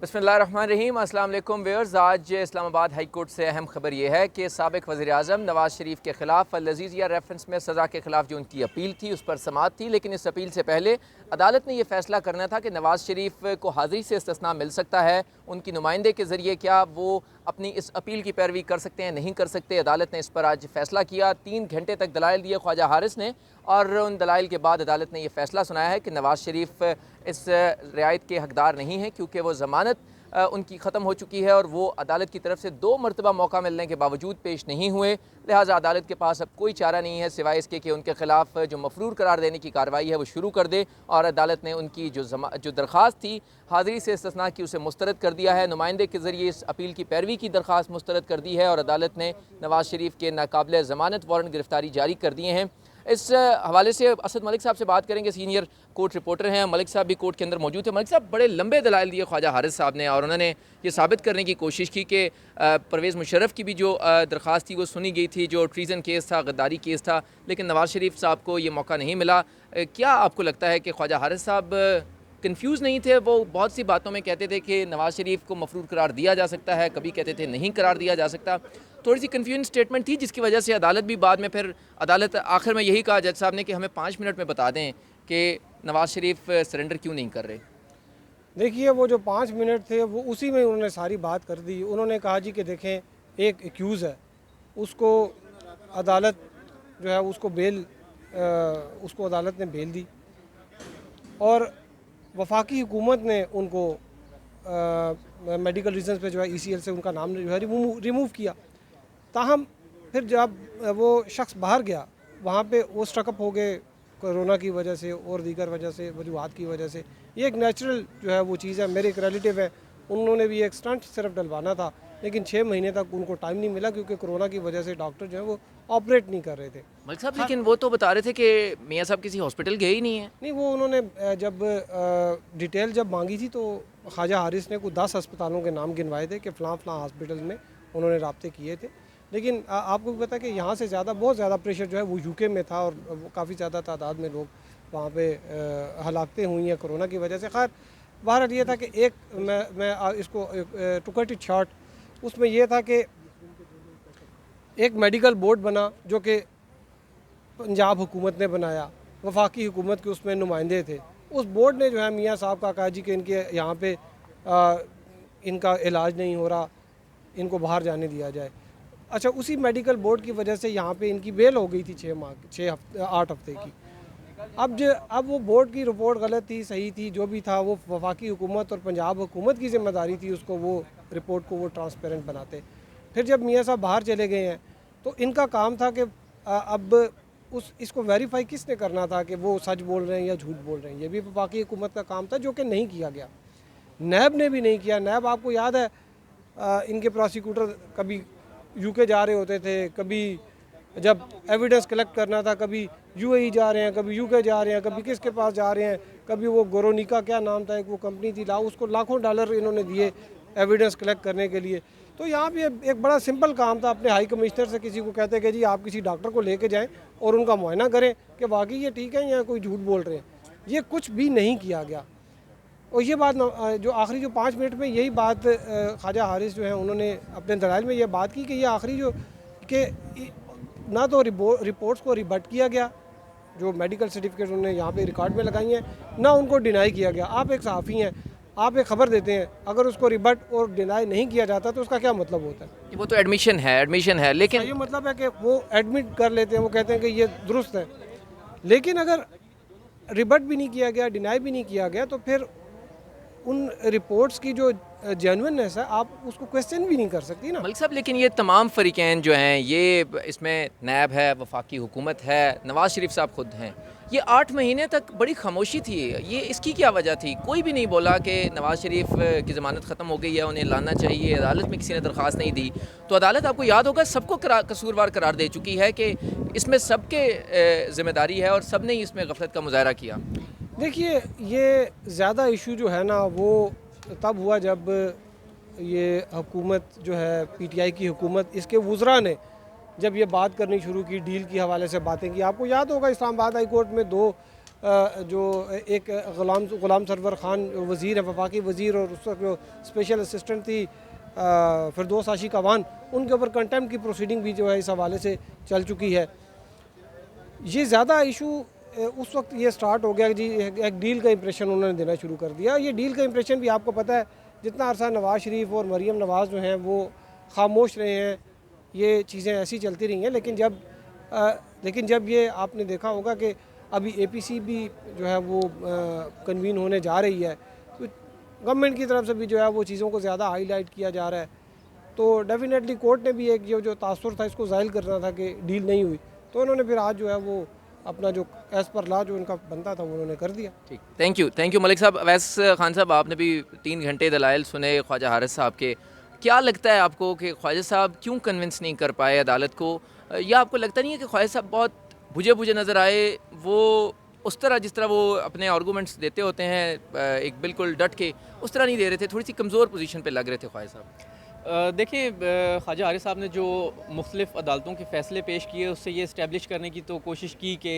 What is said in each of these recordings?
बिस्मिल्लाहिर्रहमानिर्रहीम। अस्सलाम वालेकुम व्यूअर्स। आज इस्लामाबाद हाई कोर्ट से अहम खबर यह है कि साबिक़ वज़ीर-ए-आज़म नवाज़ शरीफ के ख़िलाफ़ अल-अज़ीज़िया रेफरेंस में सज़ा के ख़िलाफ़ जो उनकी अपील थी उस पर समाअत थी, लेकिन इस अपील से पहले अदालत ने यह फ़ैसला करना था कि नवाज़ शरीफ को हाज़िरी से इस्तिस्ना मिल सकता है। उनकी नुमाइंदे के ज़रिए क्या वो अपनी इस अपील की पैरवी कर सकते हैं, नहीं कर सकते। अदालत ने इस पर आज फ़ैसला किया। 3 घंटे तक दलाइल दिए ख्वाजा हारिस ने और उन दलाइल के बाद अदालत ने यह फ़ैसला सुनाया है कि नवाज़ शरीफ इस रियायत के हकदार नहीं हैं, क्योंकि वो ज़मानत उनकी ख़त्म हो चुकी है और वो अदालत की तरफ से 2 मरतबा मौका मिलने के बावजूद पेश नहीं हुए। लिहाजा अदालत के पास अब कोई चारा नहीं है सिवाय इसके कि उनके ख़िलाफ़ जो मफरूर करार देने की कार्रवाई है वो शुरू कर दे। और अदालत ने उनकी जो दरख्वास्त थी हाज़िरी से इस्तिस्ना की उसे मुस्तरद कर दिया है। नुमाइंदे के ज़रिए इस अपील की पैरवी की दरख्वास्त मुस्तरद कर दी है और अदालत ने नवाज़ शरीफ के नाकाबिल ज़मानत वारंट गिरफ़्तारी जारी कर दिए हैं। इस हवाले से असद मलिक साहब से बात करेंगे। सीनियर कोर्ट रिपोर्टर हैं। मलिक साहब भी कोर्ट के अंदर मौजूद थे। मलिक साहब, बड़े लंबे दलाइल दिए ख्वाजा हारिस साहब ने और उन्होंने ये साबित करने की कोशिश की कि परवेज़ मुशर्रफ की भी जो दरख्वास्त थी वो सुनी गई थी, जो ट्रीज़न केस था, गद्दारी केस था, लेकिन नवाज़ शरीफ साहब को ये मौका नहीं मिला। क्या आपको लगता है कि ख्वाजा हारिस साहब कंफ्यूज नहीं थे? वो बहुत सी बातों में कहते थे कि नवाज़ शरीफ को मफरूर करार दिया जा सकता है, कभी कहते थे नहीं करार दिया जा सकता। थोड़ी सी कन्फ्यूजन स्टेटमेंट थी जिसकी वजह से अदालत भी बाद में फिर अदालत आखिर में यही कहा जज साहब ने कि हमें 5 मिनट में बता दें कि नवाज़ शरीफ सरेंडर क्यों नहीं कर रहे। देखिए, वो जो 5 मिनट थे वो उसी में उन्होंने सारी बात कर दी। उन्होंने कहा जी कि देखें, एक एक्यूज़ है, उसको अदालत जो है उसको अदालत ने बेल दी और वफाकी हुकूमत ने उनको मेडिकल रीजंस पे जो है ECL से उनका नाम जो है रिमूव किया। ताहम फिर जब वो शख्स बाहर गया, वहाँ पे वो स्ट्रकअप हो गए कोरोना की वजह से और दीगर वजह से, वजूहात की वजह से। ये एक नेचुरल जो है वो चीज़ है। मेरे एक रिलेटिव है, उन्होंने भी एक स्टंट सिर्फ डलवाना था, लेकिन 6 महीने तक उनको टाइम नहीं मिला क्योंकि कोरोना की वजह से डॉक्टर जो है वो ऑपरेट नहीं कर रहे थे। मलिक साहब, लेकिन वो तो बता रहे थे कि मियाँ साहब किसी हॉस्पिटल गए ही नहीं है। नहीं, वो उन्होंने जब डिटेल जब मांगी थी तो ख्वाजा हारिस ने कुछ 10 अस्पतालों के नाम गिनवाए थे कि फ़लाँ हॉस्पिटल में उन्होंने राब्ते किए थे। लेकिन आपको भी पता है कि यहाँ से ज़्यादा बहुत ज़्यादा प्रेशर जो है वो UK में था और काफ़ी ज़्यादा तादाद में लोग वहाँ पे हलाकतें हुई हैं कोरोना की वजह से। खैर, बहरहाल ये था कि एक मैं इसको टू कट इट शॉर्ट, उसमें यह था कि एक मेडिकल बोर्ड बना जो कि पंजाब हुकूमत ने बनाया, वफाकी हुकूमत के उसमें नुमाइंदे थे। उस बोर्ड ने जो है मियाँ साहब का कहा जी कि इनके यहाँ पे इनका इलाज नहीं हो रहा, इनको बाहर जाने दिया जाए। अच्छा, उसी मेडिकल बोर्ड की वजह से यहाँ पे इनकी बेल हो गई थी 8 हफ्ते की। अब वो बोर्ड की रिपोर्ट गलत थी, सही थी, जो भी था वो वफाकी हुकूमत और पंजाब हुकूमत की ज़िम्मेदारी थी उसको वो रिपोर्ट को वो ट्रांसपेरेंट बनाते। फिर जब मियाँ साहब बाहर चले गए हैं तो इनका काम था कि अब इसको वेरीफाई किसने करना था कि वो सच बोल रहे हैं या झूठ बोल रहे हैं। ये भी वफाकी हुकूमत का काम था जो कि नहीं किया गया। नैब ने भी नहीं किया। नैब, आपको याद है, इनके प्रोसिक्यूटर कभी UK जा रहे होते थे, कभी जब एविडेंस कलेक्ट करना था कभी UAE जा रहे हैं, कभी UK जा रहे हैं, कभी किसके पास जा रहे हैं, कभी वो गोरोनिका क्या नाम था, एक वो कंपनी थी, उसको लाखों डॉलर इन्होंने दिए एविडेंस कलेक्ट करने के लिए। तो यहाँ पे एक बड़ा सिंपल काम था, अपने हाई कमिश्नर से किसी को कहते कि जी आप किसी डॉक्टर को लेके जाएं और उनका मुआयना करें कि वाकई ये ठीक है या कोई झूठ बोल रहे हैं। ये कुछ भी नहीं किया गया। और ये बात जो आखिरी जो 5 मिनट में यही बात ख्वाजा हारिस जो है उन्होंने अपने दलाइल में ये बात की कि ये आखिरी जो कि ना तो रिपोर्ट्स को रिबट किया गया, जो मेडिकल सर्टिफिकेट उन्होंने यहाँ पे रिकॉर्ड में लगाई हैं, ना उनको डिनाई किया गया। आप एक सहाफ़ी हैं, आप एक खबर देते हैं, अगर उसको रिबट और डिनाई नहीं किया जाता तो उसका क्या मतलब होता है? वो तो एडमिशन है, लेकिन ये मतलब है कि वो एडमिट कर लेते हैं, वो कहते हैं कि ये दुरुस्त है। लेकिन अगर रिबट भी नहीं किया गया, डिनाई भी नहीं किया गया, तो फिर उन रिपोर्ट्स की जो जेन्युइननेस है आप उसको क्वेश्चन भी नहीं कर सकती ना। मलिक साहब, लेकिन ये तमाम फरीकैन जो हैं, ये इसमें नैब है, वफाकी हुकूमत है, नवाज़ शरीफ साहब खुद हैं, ये 8 महीने तक बड़ी खामोशी थी। ये इसकी क्या वजह थी? कोई भी नहीं बोला कि नवाज़ शरीफ की ज़मानत ख़त्म हो गई है, उन्हें लाना चाहिए। अदालत में किसी ने दरख्वास्त नहीं दी तो अदालत, आपको याद होगा, सबको कसूरवार करार दे चुकी है कि इसमें सबके ज़िम्मेदारी है और सब ने इसमें गफलत का मुजाहरा किया। देखिए, ये ज़्यादा इशू जो है ना वो तब हुआ जब ये हुकूमत जो है PTI की हुकूमत, इसके वुज़रा ने जब ये बात करनी शुरू की, डील की हवाले से बातें की। आपको याद होगा इस्लामाबाद हाई कोर्ट में 2 जो एक ग़ुलाम सरवर ख़ान वज़ीर है, वफाकी वज़ीर, और उस वक्त जो स्पेशल असिस्टेंट थी फिरदौस आशी कावान, उनके ऊपर कंटेम्प्ट की प्रोसीडिंग भी जो है इस हवाले से चल चुकी है। ये ज़्यादा इशू उस वक्त ये स्टार्ट हो गया कि जी एक डील का इंप्रेशन उन्होंने देना शुरू कर दिया। ये डील का इंप्रेशन भी आपको पता है, जितना अरसा नवाज़ शरीफ और मरीम नवाज़ जो हैं वो खामोश रहे हैं, ये चीज़ें ऐसी चलती रही हैं। लेकिन जब ये आपने देखा होगा कि अभी APC भी जो है वो कन्वीन होने जा रही है, तो गवर्नमेंट की तरफ से भी जो है वो चीज़ों को ज़्यादा हाईलाइट किया जा रहा है। तो डेफिनेटली कोर्ट ने भी एक जो तासुर था इसको ज़ाहिर करना था कि डील नहीं हुई, तो उन्होंने फिर आज जो है वो अपना जो एज़ पर लॉ जो उनका बनता था वो उन्होंने कर दिया। ठीक, थैंक यू मलिक साहब। वैस खान साहब, आपने भी 3 घंटे दलाइल सुने ख्वाजा हारिस साहब के। क्या लगता है आपको कि ख्वाजा साहब क्यों कन्विंस नहीं कर पाए अदालत को, या आपको लगता नहीं है कि ख्वाजा साहब बहुत बुझे बुझे नज़र आए, वो उस तरह जिस तरह वो अपने आर्गूमेंट्स देते होते हैं एक बिल्कुल डट के, उस तरह नहीं दे रहे थे, थोड़ी सी कमज़ोर पोजीशन पे लग रहे थे ख्वाजा साहब? देखिए, ख्वाजा हारिस साहब ने जो मुख्तलिफ़ अदालतों के फ़ैसले पेश किए, उससे ये इस्टेब्लिश करने की तो कोशिश की कि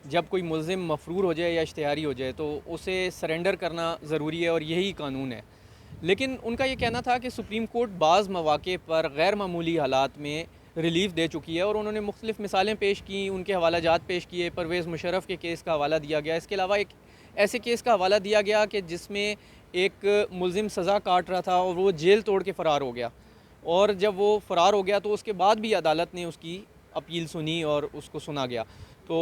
जब कोई मुल्ज़िम मफरूर हो जाए या इश्तिहारी हो जाए तो उसे सरेंडर करना ज़रूरी है और यही कानून है। लेकिन उनका ये कहना था कि सुप्रीम कोर्ट बाज़ मौक़े पर गैर मामूली हालात में रिलीफ़ दे चुकी है, और उन्होंने मुख्तलिफ़ मिसालें पेश की, उनके हवालाजात पेश किए। परवेज़ मुशर्रफ के केस का हवाला दिया गया। इसके अलावा एक ऐसे केस का हवाला दिया गया कि जिसमें एक मुल्ज़िम सज़ा काट रहा था और वो जेल तोड़ के फ़रार हो गया, और जब वो फ़रार हो गया तो उसके बाद भी अदालत ने उसकी अपील सुनी और उसको सुना गया। तो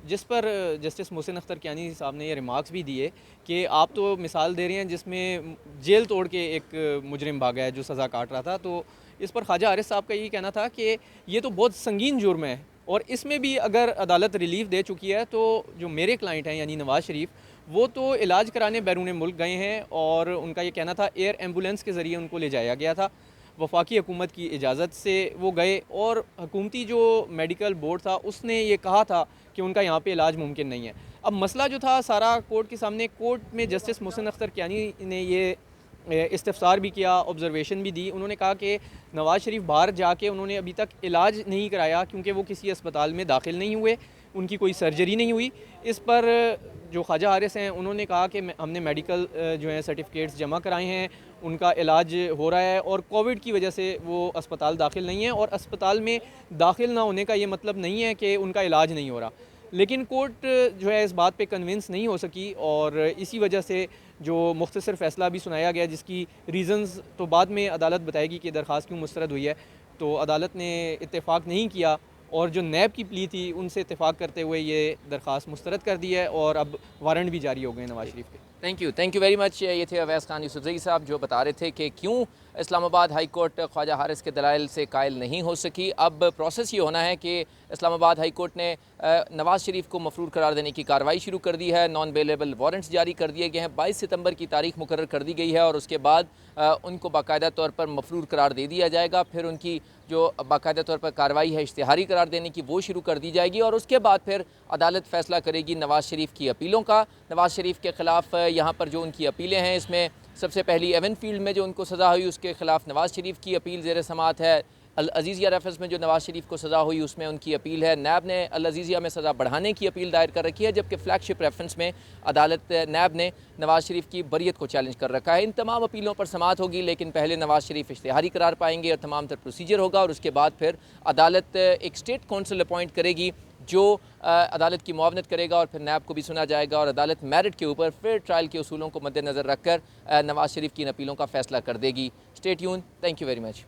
जिस पर जस्टिस मोहसिन अख्तर कियानी साहब ने ये रिमार्क्स भी दिए कि आप तो मिसाल दे रहे हैं जिसमें जेल तोड़ के एक मुजरिम भागा है जो सज़ा काट रहा था। तो इस पर ख्वाजा हारिस साहब का यही कहना था कि ये तो बहुत संगीन जुर्म है, और इसमें भी अगर अदालत रिलीफ़ दे चुकी है तो जो मेरे क्लाइंट हैं यानी नवाज़ शरीफ, वो तो इलाज कराने बैरून मुल्क गए हैं, और उनका ये कहना था एयर एम्बुलेंस के ज़रिए उनको ले जाया गया था, वफाकी हुकूमत की इजाज़त से वो गए, और हुकूमती जो मेडिकल बोर्ड था उसने ये कहा था कि उनका यहाँ पे इलाज मुमकिन नहीं है। अब मसला जो था सारा कोर्ट के सामने, कोर्ट में जस्टिस मोहसिन अख्तर कियानी ने ये इस्तफ़सार भी किया, ऑब्ज़रवेशन भी दी। उन्होंने कहा कि नवाज़ शरीफ बाहर जाके उन्होंने अभी तक इलाज नहीं कराया क्योंकि वो किसी अस्पताल में दाखिल नहीं हुए, उनकी कोई सर्जरी नहीं हुई। इस पर जो ख्वाजा हारिस हैं उन्होंने कहा कि हमने मेडिकल जो है सर्टिफिकेट्स जमा कराए हैं, उनका इलाज हो रहा है, और कोविड की वजह से वो अस्पताल दाखिल नहीं है, और अस्पताल में दाखिल ना होने का ये मतलब नहीं है कि उनका इलाज नहीं हो रहा। लेकिन कोर्ट जो है इस बात पे कन्विंस नहीं हो सकी, और इसी वजह से जो मुख्तसर फ़ैसला भी सुनाया गया, जिसकी रीज़न्स तो बाद में अदालत बताएगी कि दरख्वास्त क्यों मुस्तरद हुई है। तो अदालत ने इत्तेफाक नहीं किया, और जो नैब की प्ली थी उनसे इत्तेफाक करते हुए ये दरख्वास्त मुस्तरद कर दी है, और अब वारंट भी जारी हो गए नवाज़ शरीफ के। Thank you very much. ये थे अवैस खान यूसुफजई साहब जो बता रहे थे कि क्यों इस्लामाबाद हाई कोर्ट ख्वाजा हारिस के दलाइल से कायल नहीं हो सकी। अब प्रोसेस ये होना है कि इस्लामाबाद हाई कोर्ट ने नवाज़ शरीफ को मफरूर करार देने की कार्रवाई शुरू कर दी है। नॉन बेलेबल वारंट्स जारी कर दिए गए हैं। 22 सितंबर की तारीख मुकर्रर कर दी गई है, और उसके बाद उनको बाकायदा तौर पर मफरूर करार दे दिया जाएगा। फिर उनकी जो बाकायदा तौर पर कार्रवाई है इश्तिहारी करार देने की, वो शुरू कर दी जाएगी, और उसके बाद फिर अदालत फ़ैसला करेगी नवाज़ शरीफ की अपीलों का। नवाज़ शरीफ के ख़िलाफ़ यहाँ पर जो उनकी अपीलें हैं, इसमें सबसे पहली एवन फील्ड में जो उनको सज़ा हुई उसके ख़िलाफ़ नवाज़ शरीफ की अपील ज़ेर समात है। अल अज़ीज़िया रेफरेंस में जो नवाज़ शरीफ को सज़ा हुई उसमें उनकी अपील है। नैब ने अल अज़ीज़िया में सज़ा बढ़ाने की अपील दायर कर रखी है, जबकि फ्लैगशिप रेफरेंस में अदालत नैब ने नवाज़ शरीफ की बरियत को चैलेंज कर रखा है। इन तमाम अपीलों पर समाअत होगी, लेकिन पहले नवाज़ शरीफ इश्तिहारी करार पाएंगे और तमाम तर प्रोसीजर होगा, और उसके बाद फिर अदालत एक स्टेट कौंसल अपॉइंट करेगी जो अदालत की मुआवनत करेगा, और फिर नैब को भी सुना जाएगा, और अदालत मेरिट के ऊपर फिर ट्रायल के उसूलों को मद्देनज़र रखकर नवाज़ शरीफ की इन अपीलों का फ़ैसला कर देगी। Stay tune. Thank you very much.